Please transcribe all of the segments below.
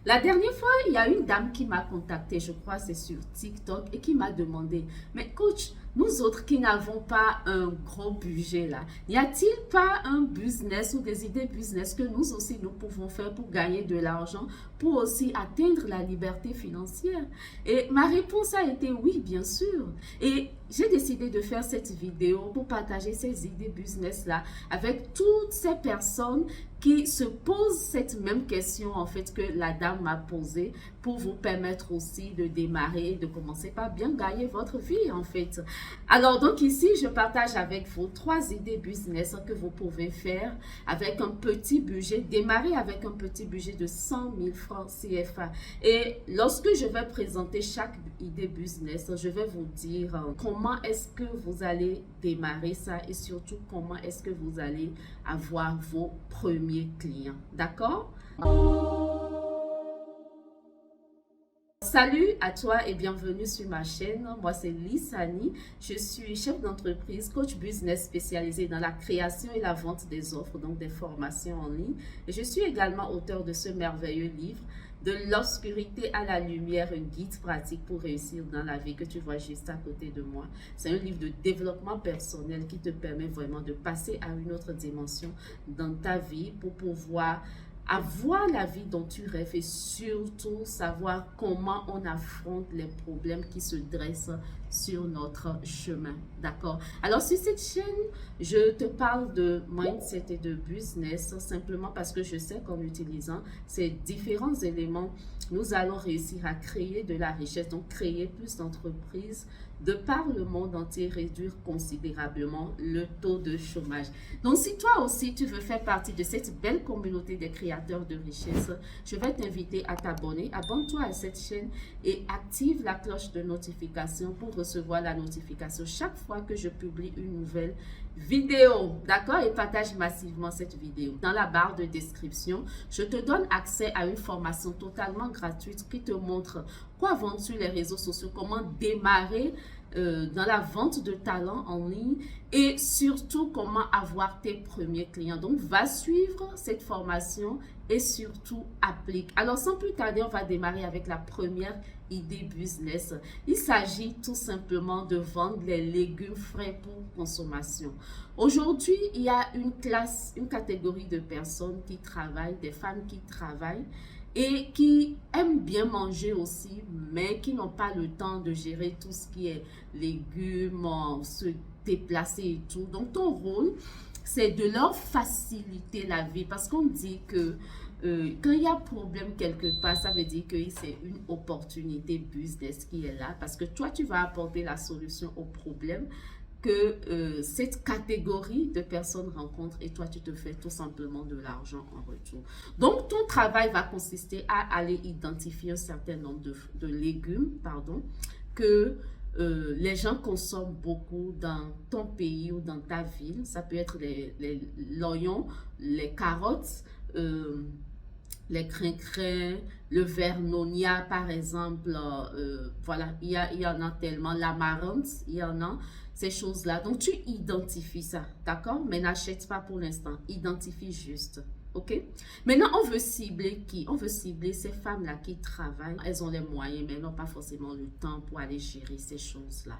La dernière fois, il y a une dame qui m'a contactée, je crois c'est sur TikTok, et qui m'a demandé, mais coach, nous autres qui n'avons pas un gros budget là, n'y a-t-il pas un business ou des idées business que nous aussi nous pouvons faire pour gagner de l'argent, pour aussi atteindre la liberté financière? Et ma réponse a été oui, bien sûr. Et j'ai décidé de faire cette vidéo pour partager ces idées business là avec toutes ces personnes qui se posent cette même question en fait que la dame m'a posée, pour vous permettre aussi de démarrer, de commencer par bien gagner votre vie en fait. Alors donc ici, je partage avec vous 3 idées business que vous pouvez faire avec un petit budget, démarrer avec un petit budget de 100 000 francs CFA. Et lorsque je vais présenter chaque idée business, je vais vous dire comment est-ce que vous allez démarrer ça et surtout comment est-ce que vous allez avoir vos premiers clients. D'accord? Salut à toi et bienvenue sur ma chaîne. Moi, c'est Lissani. Je suis chef d'entreprise, coach business spécialisé dans la création et la vente des offres, donc des formations en ligne. Et je suis également auteur de ce merveilleux livre, De l'obscurité à la lumière, un guide pratique pour réussir dans la vie, que tu vois juste à côté de moi. C'est un livre de développement personnel qui te permet vraiment de passer à une autre dimension dans ta vie pour pouvoir avoir la vie dont tu rêves et surtout savoir comment on affronte les problèmes qui se dressent sur notre chemin. D'accord? Alors, sur cette chaîne, je te parle de mindset et de business simplement parce que je sais qu'en utilisant ces différents éléments, nous allons réussir à créer de la richesse, donc créer plus d'entreprises de par le monde entier, réduire considérablement le taux de chômage. Donc, si toi aussi, tu veux faire partie de cette belle communauté des créateurs de richesse, je vais t'inviter à t'abonner. Abonne-toi à cette chaîne et active la cloche de notification pour recevoir la notification chaque fois que je publie une nouvelle vidéo. D'accord? Et partage massivement cette vidéo. Dans la barre de description, je te donne accès à une formation totalement gratuite qui te montre quoi vendre sur les réseaux sociaux, comment démarrer dans la vente de talents en ligne et surtout comment avoir tes premiers clients. Donc, va suivre cette formation et surtout applique. Alors, sans plus tarder, on va démarrer avec la première idée business. Il s'agit tout simplement de vendre les légumes frais pour consommation. Aujourd'hui, il y a une catégorie de personnes qui travaillent, des femmes qui travaillent et qui aiment bien manger aussi, mais qui n'ont pas le temps de gérer tout ce qui est légumes, se déplacer et tout. Donc, ton rôle, c'est de leur faciliter la vie parce qu'on dit que quand il y a problème quelque part, ça veut dire que c'est une opportunité business qui est là parce que toi, tu vas apporter la solution au problème que cette catégorie de personnes rencontrent et toi, tu te fais tout simplement de l'argent en retour. Donc, ton travail va consister à aller identifier un certain nombre de légumes, que les gens consomment beaucoup dans ton pays ou dans ta ville. Ça peut être l'oignon, les carottes, les crin-crins, le vernonia par exemple, voilà, il y en a tellement, l'amarante, il y en a, ces choses-là. Donc, tu identifies ça, d'accord? Mais n'achète pas pour l'instant, identifie juste. OK? Maintenant, on veut cibler qui? On veut cibler ces femmes-là qui travaillent. Elles ont les moyens, mais elles n'ont pas forcément le temps pour aller gérer ces choses-là.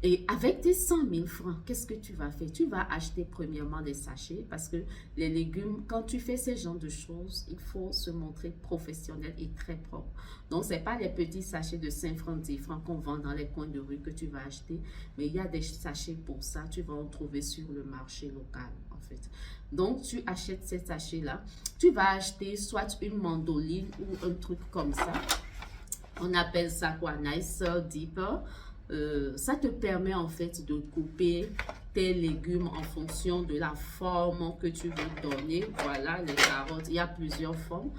Et avec tes 100 000 francs, qu'est-ce que tu vas faire? Tu vas acheter premièrement des sachets parce que les légumes, quand tu fais ce genre de choses, il faut se montrer professionnel et très propre. Donc, ce n'est pas les petits sachets de 5 francs, 10 francs qu'on vend dans les coins de rue que tu vas acheter, mais il y a des sachets pour ça. Tu vas en trouver sur le marché local, en fait. Donc, tu achètes ces sachets-là. Tu vas acheter soit une mandoline ou un truc comme ça. On appelle ça quoi? Nice Dipper. Ça te permet en fait de couper tes légumes en fonction de la forme que tu veux donner. Voilà, les carottes, il y a plusieurs formes.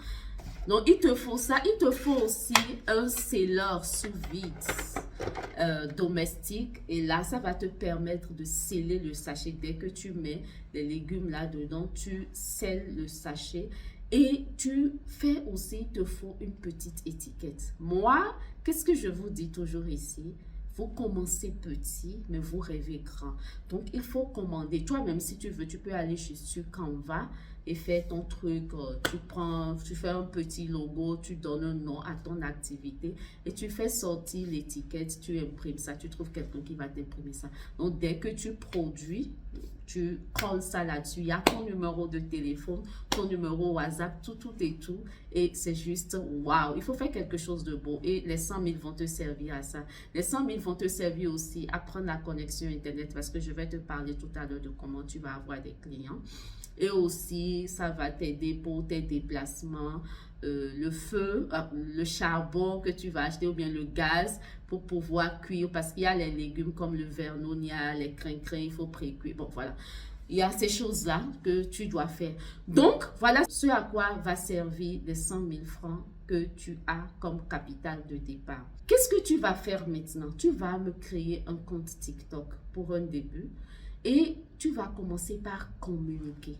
Donc, il te faut ça. Il te faut aussi un scelleur sous vide domestique. Et là, ça va te permettre de sceller le sachet. Dès que tu mets les légumes là-dedans, tu scelles le sachet. Et tu fais aussi, il te faut une petite étiquette. Moi, qu'est-ce que je vous dis toujours ici? Vous commencez petit, mais vous rêvez grand. Donc, il faut commander. Toi-même, si tu veux, tu peux aller sur Canva, et fais ton truc. Tu fais un petit logo, tu donnes un nom à ton activité et tu fais sortir l'étiquette, tu imprimes ça, tu trouves quelqu'un qui va t'imprimer ça. Donc, dès que tu produis, tu colles ça là-dessus. Il y a ton numéro de téléphone, ton numéro WhatsApp, tout et tout. Et c'est juste, waouh, il faut faire quelque chose de beau. Et les 100 000 vont te servir à ça. Les 100 000 vont te servir aussi à prendre la connexion Internet parce que je vais te parler tout à l'heure de comment tu vas avoir des clients. Et aussi, ça va t'aider pour tes déplacements, le feu, le charbon que tu vas acheter ou bien le gaz pour pouvoir cuire parce qu'il y a les légumes comme le vernon, il y a les crincrins, il faut pré-cuire. Bon, voilà. Il y a ces choses-là que tu dois faire. Donc, voilà ce à quoi va servir les 100 000 francs que tu as comme capital de départ. Qu'est-ce que tu vas faire maintenant? Tu vas me créer un compte TikTok pour un début et tu vas commencer par communiquer.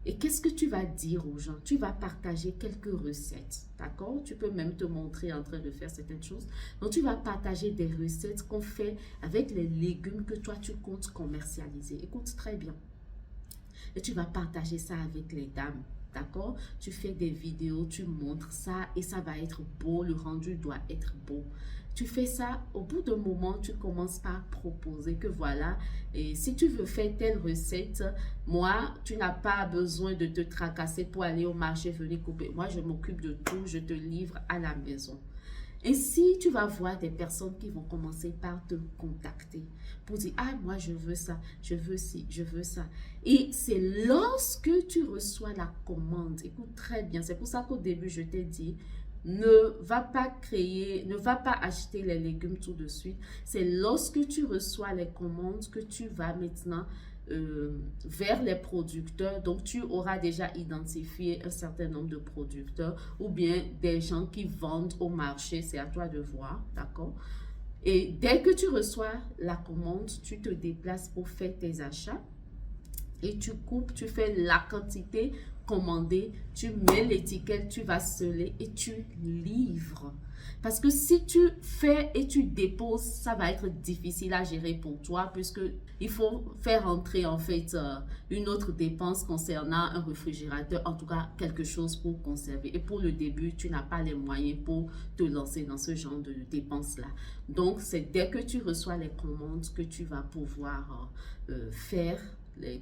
Et qu'est-ce que tu vas dire aux gens? Tu vas partager quelques recettes, d'accord? Tu peux même te montrer en train de faire certaines choses. Donc, tu vas partager des recettes qu'on fait avec les légumes que toi, tu comptes commercialiser. Écoute très bien. Et tu vas partager ça avec les dames, d'accord? Tu fais des vidéos, tu montres ça et ça va être beau. Le rendu doit être beau. Tu fais ça, au bout d'un moment, tu commences par proposer que voilà, et si tu veux faire telle recette, moi, tu n'as pas besoin de te tracasser pour aller au marché, venir couper. Moi, je m'occupe de tout, je te livre à la maison. Ainsi, tu vas voir des personnes qui vont commencer par te contacter pour dire, ah, moi, je veux ça, je veux ci, je veux ça. Et c'est lorsque tu reçois la commande, écoute très bien, c'est pour ça qu'au début, je t'ai dit, ne va pas acheter les légumes tout de suite. C'est lorsque tu reçois les commandes que tu vas maintenant vers les producteurs. Donc, tu auras déjà identifié un certain nombre de producteurs ou bien des gens qui vendent au marché. C'est à toi de voir, d'accord? Et dès que tu reçois la commande, tu te déplaces pour faire tes achats et tu coupes, tu fais la quantité commandée, tu mets l'étiquette, tu vas sceller et tu livres. Parce que si tu fais et tu déposes, ça va être difficile à gérer pour toi puisque il faut faire entrer en fait une autre dépense concernant un réfrigérateur, en tout cas quelque chose pour conserver. Et pour le début, tu n'as pas les moyens pour te lancer dans ce genre de dépenses-là. Donc, c'est dès que tu reçois les commandes que tu vas pouvoir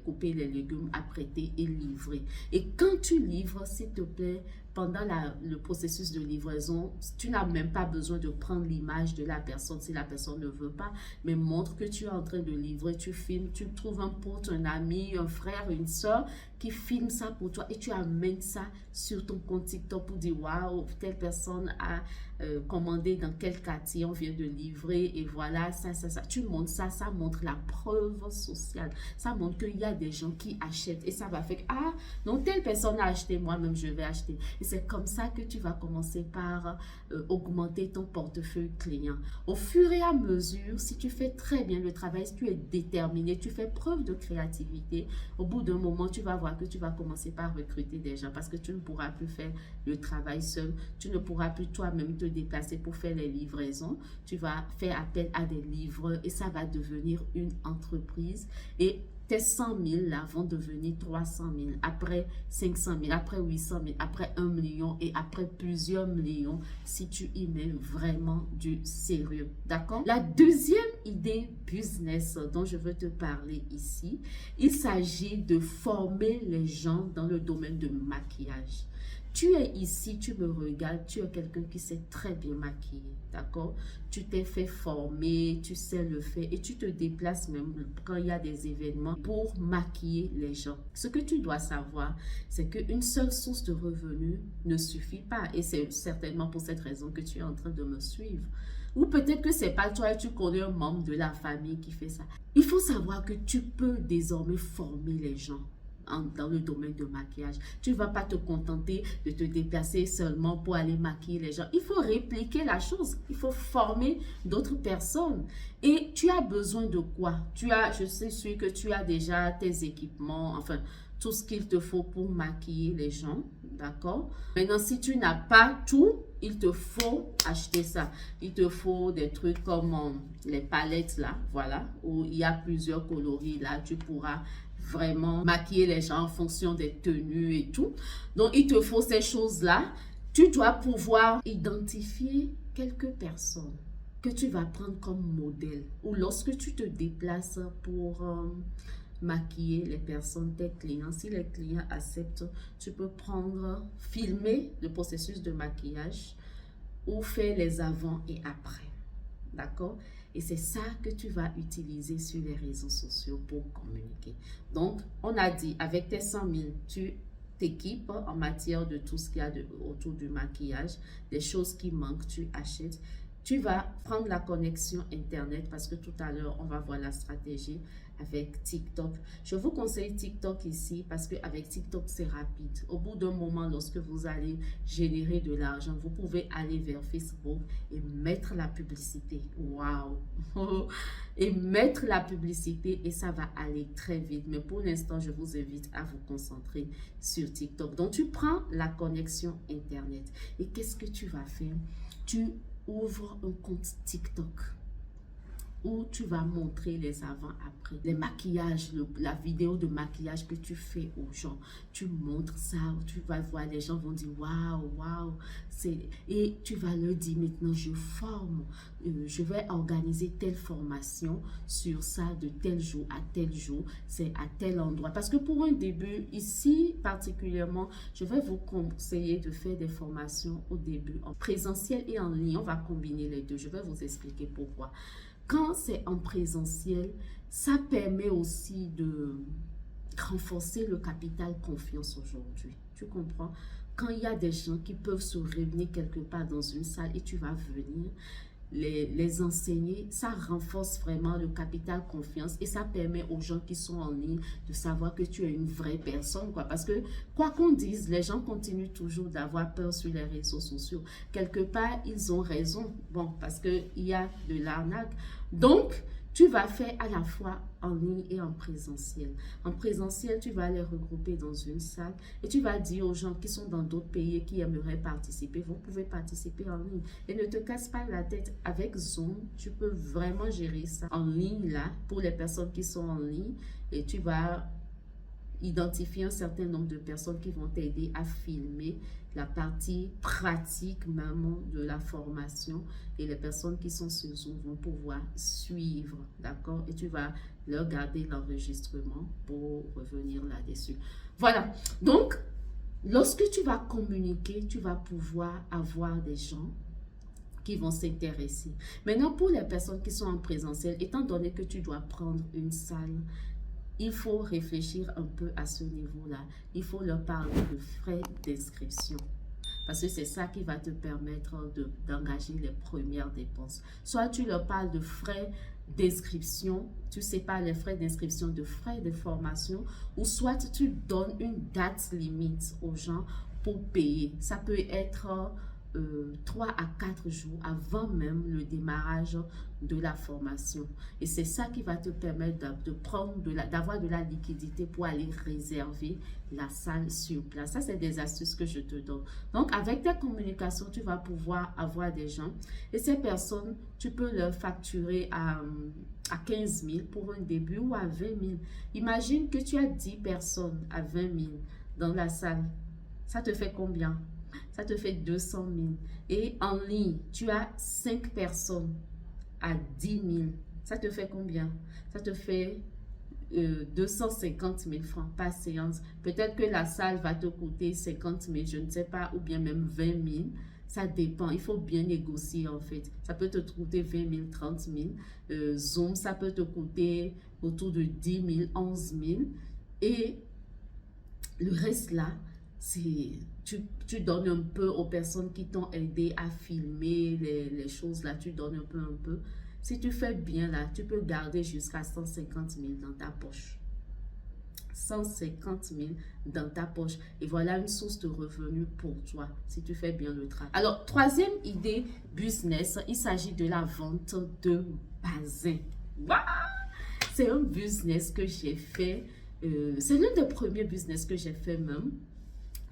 couper les légumes, apprêter et livrer. Et quand tu livres, s'il te plaît, pendant le processus de livraison, tu n'as même pas besoin de prendre l'image de la personne si la personne ne veut pas, mais montre que tu es en train de livrer, tu filmes, tu trouves un pote, un ami, un frère, une soeur qui filme ça pour toi et tu amènes ça sur ton compte TikTok pour dire waouh, telle personne a commandé dans quel quartier on vient de livrer et voilà, ça. Tu montres ça, ça montre la preuve sociale. Ça montre qu'il y a des gens qui achètent et ça va faire que, ah, donc telle personne a acheté, moi-même je vais acheter. Et c'est comme ça que tu vas commencer par augmenter ton portefeuille client. Au fur et à mesure, si tu fais très bien le travail, si tu es déterminé, tu fais preuve de créativité, au bout d'un moment, tu vas voir que tu vas commencer par recruter des gens parce que tu ne pourras plus faire le travail seul. Tu ne pourras plus toi-même te déplacer pour faire les livraisons. Tu vas faire appel à des livreurs et ça va devenir une entreprise. Et tes 100 000 là vont devenir 300 000, après 500 000, après 800 000, après 1 million et après plusieurs millions si tu y mets vraiment du sérieux. D'accord? La deuxième idée business dont je veux te parler ici, il s'agit de former les gens dans le domaine de maquillage. Tu es ici, tu me regardes, tu es quelqu'un qui sait très bien maquiller, d'accord? Tu t'es fait former, tu sais le faire et tu te déplaces même quand il y a des événements pour maquiller les gens. Ce que tu dois savoir, c'est qu'une seule source de revenus ne suffit pas et c'est certainement pour cette raison que tu es en train de me suivre. Ou peut-être que c'est pas toi et tu connais un membre de la famille qui fait ça. Il faut savoir que tu peux désormais former les gens dans le domaine de maquillage. Tu ne vas pas te contenter de te déplacer seulement pour aller maquiller les gens. Il faut répliquer la chose. Il faut former d'autres personnes. Et tu as besoin de quoi? Je suis sûre que tu as déjà tes équipements, enfin, tout ce qu'il te faut pour maquiller les gens. D'accord? Maintenant, si tu n'as pas tout, il te faut acheter ça. Il te faut des trucs comme les palettes là, voilà, où il y a plusieurs coloris là. Tu pourras vraiment maquiller les gens en fonction des tenues et tout. Donc, il te faut ces choses-là. Tu dois pouvoir identifier quelques personnes que tu vas prendre comme modèle. Ou lorsque tu te déplaces pour maquiller les personnes, tes clients, si les clients acceptent, tu peux prendre, filmer le processus de maquillage ou faire les avant et après. D'accord? Et c'est ça que tu vas utiliser sur les réseaux sociaux pour communiquer. Donc, on a dit, avec tes 100 000, tu t'équipes en matière de tout ce qu'il y a autour du maquillage, des choses qui manquent, tu achètes. Tu vas prendre la connexion Internet parce que tout à l'heure, on va voir la stratégie avec TikTok. Je vous conseille TikTok ici parce qu'avec TikTok, c'est rapide. Au bout d'un moment, lorsque vous allez générer de l'argent, vous pouvez aller vers Facebook et mettre la publicité. Waouh! Et mettre la publicité et ça va aller très vite. Mais pour l'instant, je vous invite à vous concentrer sur TikTok. Donc, tu prends la connexion Internet. Et qu'est-ce que tu vas faire? Tu ouvres un compte TikTok où tu vas montrer les avant-après, les maquillages, la vidéo de maquillage que tu fais aux gens. Tu montres ça, tu vas voir, les gens vont dire waouh, waouh. Et tu vas leur dire maintenant, je forme, je vais organiser telle formation sur ça de tel jour à tel jour, c'est à tel endroit. Parce que pour un début, ici particulièrement, je vais vous conseiller de faire des formations au début en présentiel et en ligne. On va combiner les deux, je vais vous expliquer pourquoi. Quand c'est en présentiel, ça permet aussi de renforcer le capital confiance aujourd'hui. Tu comprends? Quand il y a des gens qui peuvent se réunir quelque part dans une salle et tu vas venir les enseigner, ça renforce vraiment le capital confiance et ça permet aux gens qui sont en ligne de savoir que tu es une vraie personne, quoi. Parce que, quoi qu'on dise, les gens continuent toujours d'avoir peur sur les réseaux sociaux. Quelque part, ils ont raison. Bon, parce qu'il y a de l'arnaque. Donc, tu vas faire à la fois en ligne et en présentiel. En présentiel, tu vas les regrouper dans une salle et tu vas dire aux gens qui sont dans d'autres pays et qui aimeraient participer, vous pouvez participer en ligne. Et ne te casse pas la tête. Avec Zoom, tu peux vraiment gérer ça en ligne là pour les personnes qui sont en ligne et tu vas identifier un certain nombre de personnes qui vont t'aider à filmer la partie pratique même de la formation et les personnes qui sont sur Zoom vont pouvoir suivre, d'accord? Et tu vas leur garder l'enregistrement pour revenir là-dessus. Voilà, donc lorsque tu vas communiquer, tu vas pouvoir avoir des gens qui vont s'intéresser. Maintenant, pour les personnes qui sont en présentiel, étant donné que tu dois prendre une salle, il faut réfléchir un peu à ce niveau-là. Il faut leur parler de frais d'inscription. Parce que c'est ça qui va te permettre d'engager les premières dépenses. Soit tu leur parles de frais d'inscription, tu sépares les frais d'inscription de frais de formation, ou soit tu donnes une date limite aux gens pour payer. Ça peut être 3 à 4 jours avant même le démarrage de la formation. Et c'est ça qui va te permettre d'avoir de la liquidité pour aller réserver la salle sur place. Ça, c'est des astuces que je te donne. Donc, avec ta communication, tu vas pouvoir avoir des gens. Et ces personnes, tu peux leur facturer à 15 000 pour un début ou à 20 000. Imagine que tu as 10 personnes à 20 000 dans la salle. Ça te fait combien? Ça te fait 200 000. Et en ligne, tu as 5 personnes à 10 000. Ça te fait combien? Ça te fait 250 000 francs par séance. Peut-être que la salle va te coûter 50 000, je ne sais pas, ou bien même 20 000. Ça dépend. Il faut bien négocier en fait. Ça peut te coûter 20 000, 30 000. Zoom, ça peut te coûter autour de 10 000, 11 000. Et le reste là, c'est tu donnes un peu aux personnes qui t'ont aidé à filmer les choses là, tu donnes un peu. Si tu fais bien là, tu peux garder jusqu'à 150 000 dans ta poche. 150 000 dans ta poche. Et voilà une source de revenus pour toi, si tu fais bien le travail. Alors, troisième idée business, il s'agit de la vente de bazin. C'est un business que j'ai fait. C'est l'un des premiers business que j'ai fait même.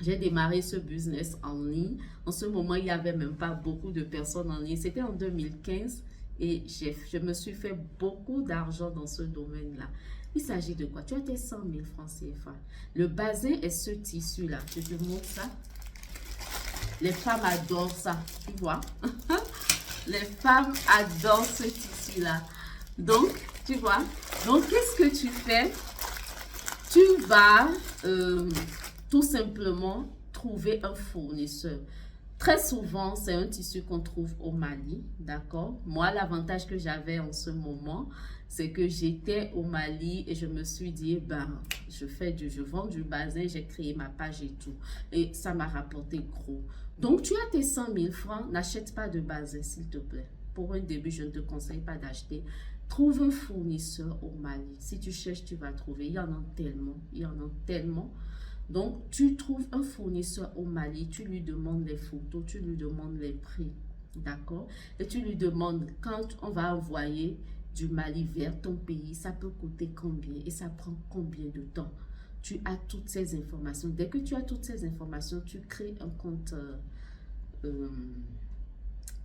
J'ai démarré ce business en ligne. En ce moment, il n'y avait même pas beaucoup de personnes en ligne. C'était en 2015 et je me suis fait beaucoup d'argent dans ce domaine-là. Il s'agit de quoi? Tu as tes 100 000 francs CFA. Le bazin est ce tissu-là. Je te montre ça. Les femmes adorent ça, tu vois. Les femmes adorent ce tissu-là. Donc, tu vois. Donc, qu'est-ce que tu fais? Tu vas tout simplement trouver un fournisseur. Très souvent, c'est un tissu qu'on trouve au Mali, d'accord? Moi, l'avantage que j'avais en ce moment, c'est que j'étais au Mali et je me suis dit, ben, je vends du bazin, j'ai créé ma page et tout. Et ça m'a rapporté gros. Donc, tu as tes 100 000 francs, n'achète pas de bazin, s'il te plaît. Pour un début, je ne te conseille pas d'acheter. Trouve un fournisseur au Mali. Si tu cherches, tu vas trouver. Il y en a tellement, il y en a tellement. Donc, tu trouves un fournisseur au Mali, tu lui demandes les photos, tu lui demandes les prix, d'accord? Et tu lui demandes, quand on va envoyer du Mali vers ton pays, ça peut coûter combien et ça prend combien de temps? Tu as toutes ces informations. Dès que tu as toutes ces informations, tu crées un compte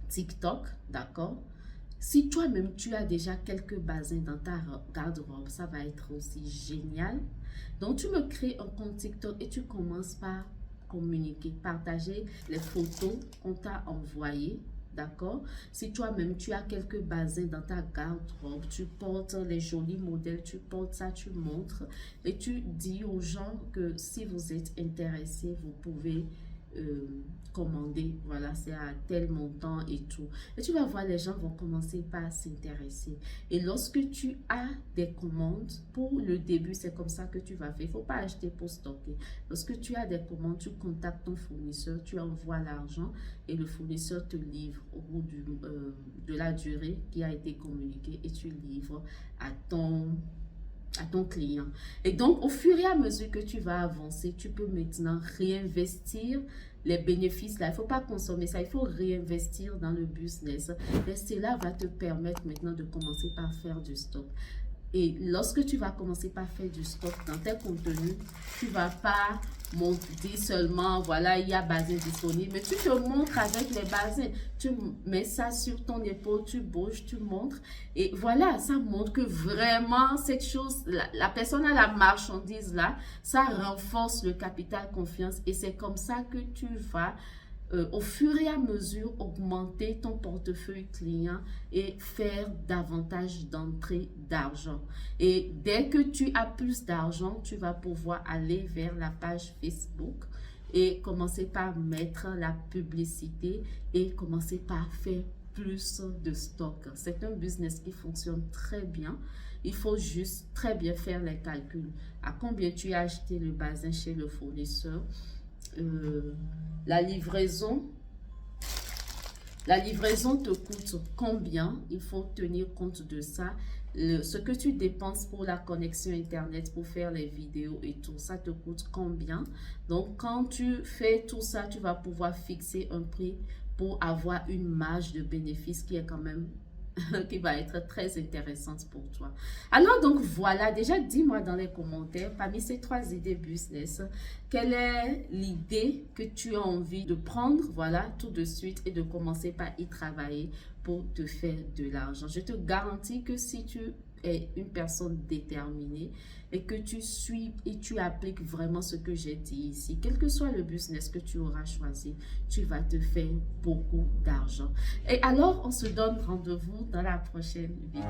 TikTok, d'accord? Si toi-même, tu as déjà quelques bazins dans ta garde-robe, ça va être aussi génial. Donc, tu me crées un compte TikTok et tu commences par communiquer, partager les photos qu'on t'a envoyées, d'accord? Si toi-même, tu as quelques bazins dans ta garde-robe, tu portes les jolis modèles, tu portes ça, tu montres et tu dis aux gens que si vous êtes intéressés, vous pouvez commander, voilà, c'est à tel montant et tout. Et tu vas voir, les gens vont commencer par s'intéresser. Et lorsque tu as des commandes, pour le début, c'est comme ça que tu vas faire. Il ne faut pas acheter pour stocker. Lorsque tu as des commandes, tu contactes ton fournisseur, tu envoies l'argent et le fournisseur te livre au bout de la durée qui a été communiquée et tu livres à ton client. Et donc, au fur et à mesure que tu vas avancer, tu peux maintenant réinvestir les bénéfices là. Il ne faut pas consommer ça, il faut réinvestir dans le business. Et cela va te permettre maintenant de commencer par faire du stock. Et lorsque tu vas commencer par faire du stock dans tes contenus, tu ne vas pas montrer seulement, voilà, il y a bazin disponible, mais tu te montres avec les bazins. Tu mets ça sur ton épaule, tu bouges, tu montres. Et voilà, ça montre que vraiment, cette chose, la personne a la marchandise là, ça renforce le capital confiance. Et c'est comme ça que tu vas au fur et à mesure, augmenter ton portefeuille client et faire davantage d'entrées d'argent. Et dès que tu as plus d'argent, tu vas pouvoir aller vers la page Facebook et commencer par mettre la publicité et commencer par faire plus de stock. C'est un business qui fonctionne très bien. Il faut juste très bien faire les calculs. À combien tu as acheté le bazin chez le fournisseur? La livraison te coûte combien? Il faut tenir compte de ça. Ce que tu dépenses pour la connexion internet, pour faire les vidéos et tout, ça te coûte combien? Donc, quand tu fais tout ça, tu vas pouvoir fixer un prix pour avoir une marge de bénéfice qui est quand même qui va être très intéressante pour toi. Alors donc voilà, déjà dis-moi dans les commentaires, parmi ces 3 idées business, quelle est l'idée que tu as envie de prendre, voilà, tout de suite et de commencer par y travailler pour te faire de l'argent. Je te garantis que si tu es une personne déterminée et que tu suis et tu appliques vraiment ce que j'ai dit ici, quel que soit le business que tu auras choisi, tu vas te faire beaucoup d'argent. Et alors, on se donne rendez-vous dans la prochaine vidéo.